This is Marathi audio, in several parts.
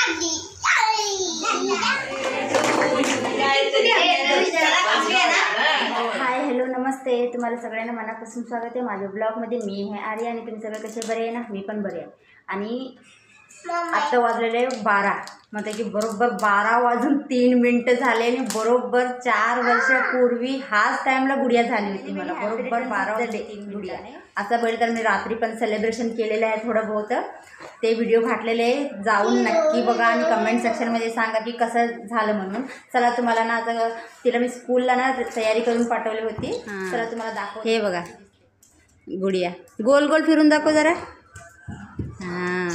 हाय हॅलो नमस्ते, तुम्हाला सगळ्यांना मनापासून स्वागत आहे माझ्या ब्लॉगमध्ये. मी आहे आर्या आणि तुम्ही सगळे कसे बरे आहे ना? मी पण बरे आहे. आणि आता वाजलेले 12, म्हणजे की बरोबर 12:03 झाले आणि बरोबर 4 वर्षापूर्वी हाच टाईमला गुडिया झाली होती मला. बरोबर 12:03 गुडिया. असा बैल तर मी रात्री पण सेलिब्रेशन केलेलं आहे थोडं बहुत. ते व्हिडिओ घातलेले जाऊन नक्की बघा आणि कमेंट सेक्शनमध्ये सांगा की कसं झालं म्हणून. चला तुम्हाला ना आता तिला मी स्कूलला ना तयारी करून पाठवली होती. चला तुम्हाला दाखव. हे बघा गुडिया, गोल गोल फिरून दाखव जरा. हां,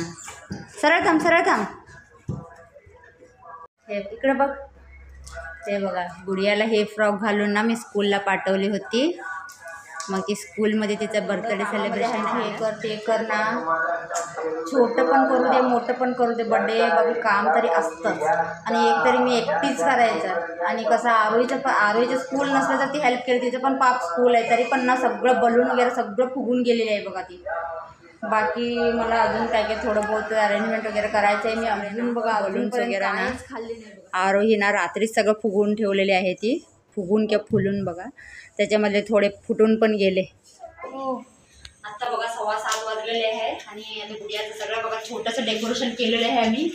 सरळ थांब सरळ थांब. हे इकडं बघ. ते बघा गुडियाला हे फ्रॉक घालून ना मी स्कूलला पाठवली होती. मग ती स्कूलमध्ये तिचं बर्थडे सेलिब्रेशन हे कर ते कर ना, छोटं पण करू दे मोठं पण करू दे, बड्डे बाबी काम तरी असतंच. आणि एक तरी मी एकटीच करायचं. आणि कसं आरोहीचं स्कूल नसलं तर ती हेल्प केली. तिचं पण पाप स्कूल आहे तरी पण ना सगळं बलून वगैरे सगळं फुगून गेलेलं आहे बघा ती. बाकी मला अजून काय काय थोडं बहुत अरेंजमेंट वगैरे करायचं आहे. मी अजून बघा बलून्स वगैरे ना आरोही ना रात्रीच सगळं फुगवून ठेवलेले आहे. ती फुगून किंवा फुलून बघा त्याच्यामध्ये थोडे फुटून पण गेले. आता बघा 7:15 वाजलेले आहे आणि आता गुडियाचं सगळं बघा छोटंसं डेकोरेशन केलेलं आहे आम्ही.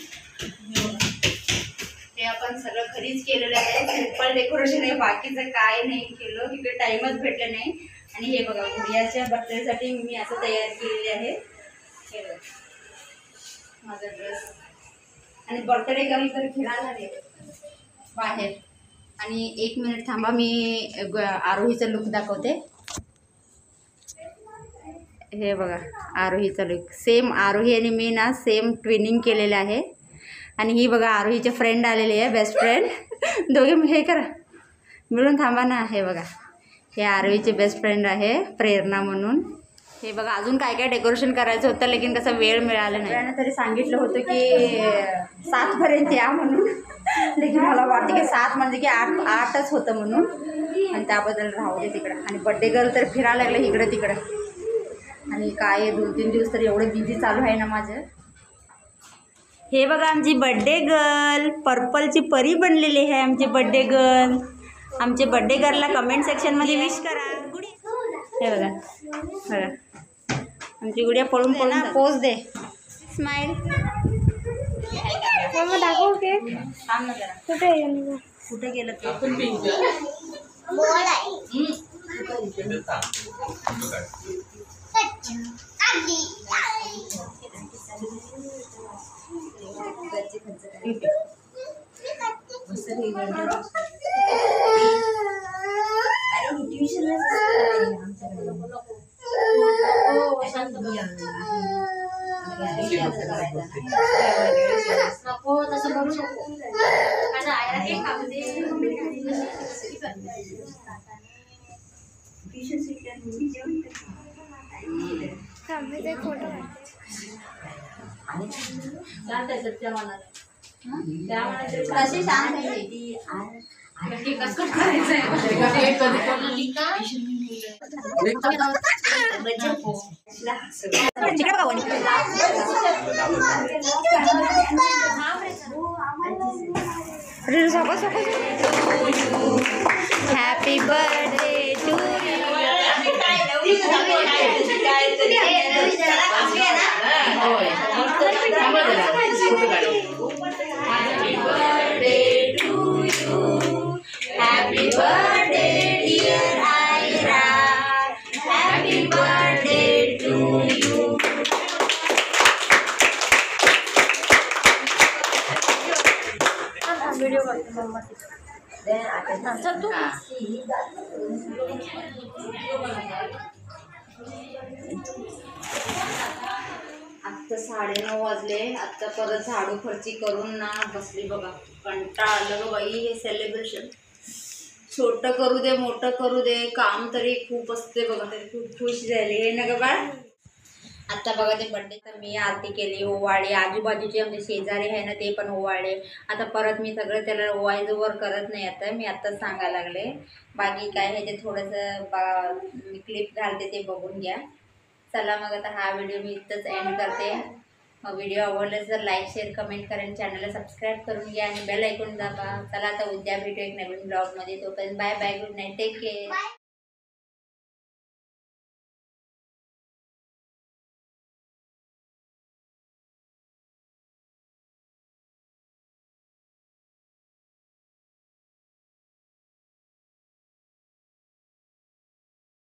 ते आपण सगळं घरीच केलेलं आहे. सिंपल डेकोरेशन आहे, बाकीचं काय नाही केलं. तिकडे टाईमच भेटलं नाही. आणि हे बघा गुडियाच्या बर्थडेसाठी मी असं तयार केलेले आहे. हे बघा माझा ड्रेस. आणि बर्थडे करून तर खेळायला नाही बाहेर. आणि 1 मिनिट थांबा, मी आरोहीचं लुक दाखवते. हे बघा आरोहीचा लुक सेम. आरोही आणि मी ना सेम ट्विनिंग केलेलं आहे. आणि ही बघा आरोहीचे फ्रेंड आलेली आहे, बेस्ट फ्रेंड. दोघे हे करा मिळून थांबा ना. हे बघा हे आरोहीचे बेस्ट फ्रेंड आहे प्रेरणा म्हणून. हे बघा अजून काय काय डेकोरेशन करायचं होतं, लेकिन कसं वेळ मिळाला नाही. त्यानं तरी सांगितलं होतं की 7पर्यंत या म्हणून, लेकिन मला वाटतं की 7 म्हणजे की 8च होतं म्हणून. आणि त्याबद्दल राहू दे तिकडं. आणि बड्डे गर्ल तर फिरायला लागलं इकडं तिकडं. आणि काय 2-3 दिवस तर एवढं बिझी चालू आहे ना माझं. हे बघा आमची बड्डे गर्ल, पर्पलची परी बनलेली आहे आमची बड्डे गर्ल. आमचे बड्डे गर्लला कमेंट सेक्शनमध्ये विश करा. हे बघा बघा आमची गुडिया पळून पळून पोज दे, स्माइल. दाखव के थांब ना जरा. कुठे गेलं ते? कशी शांत आहे कसं करायचं happy birthday to Happy birthday dear Aira, happy birthday to you. Video करते मम्मा. आत्ता 9:30 वाजले. आत्ता परत झाडू फरची करून ना बसली बघा. कंटाळा आलं ग बाई हे सेलिब्रेशन. छोटं करू दे मोठं करू दे, काम तरी खूप असते बघा. तरी खूप खुश झाली आहे ना ग बाळ. आता बघा ते बड्डे तर मी आरती केली, ओवाळली. आजूबाजूचे आमचे शेजारी आहे ना ते पण ओवाळले. आता परत मी सगळं त्याला ओवायचं वर करत नाही. आता मी आत्ताच सांगायला लागले. बाकी काय आहे ते थोडंसं मी क्लिप घालते ते बघून घ्या. चला मग आता हा व्हिडिओ मी इथंच एंड करते. व्हिडिओ आवडल्यास जर लाईक शेअर कमेंट करा आणि चॅनलला सबस्क्राईब करून घ्या आणि बेल ऐकून दाबा. चला आता उद्या भेटू एक नवीन ब्लॉगमध्ये. तोपर्यंत bye bye, good night, take care.